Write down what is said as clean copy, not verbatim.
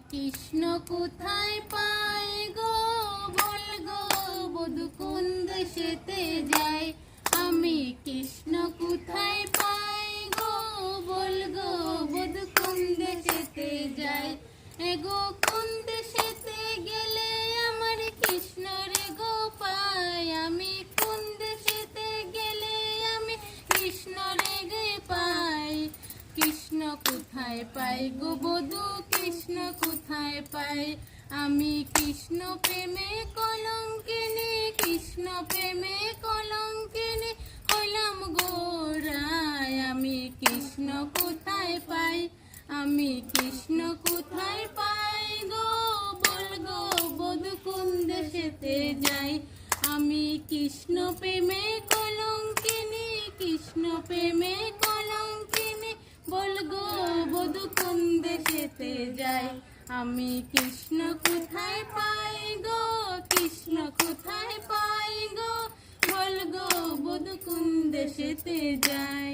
কৃষ্ণ কোথায় পাই গো, বল গো বধূ কোন দেশেতে যাই। আমি কৃষ্ণ কোথায় পাই গো, বল গো বধূ কোন দেশেতে যাই। এগো কোন দেশেতে গেলে আমার কৃষ্ণ রে গো পাই। আমি কোন দেশেতে গেলে আমি কৃষ্ণ রে গে পাই। কৃষ্ণ কোথায় পাই গো বধূ, কৃষ্ণ কোথায় পাই। আমি কৃষ্ণ প্রেমে কলঙ্কিনী, কৃষ্ণ প্রেমে কলঙ্কিনী হইলাম গোরায়। আমি কৃষ্ণ কোথায় পাই, আমি কৃষ্ণ কোথায় পাই গো, বল গো বধূ কোন দেশেতে যাই। আমি কৃষ্ণ প্রেমে কলঙ্কিনী, কৃষ্ণ প্রেমে কলঙ্কিনী বল গো বধূ কোন দেশেতে যাই। আমি কৃষ্ণ কোথায় পাই গো, কৃষ্ণ কোথায় পাই গো, বল গো বধূ কোন দেশেতে যাই।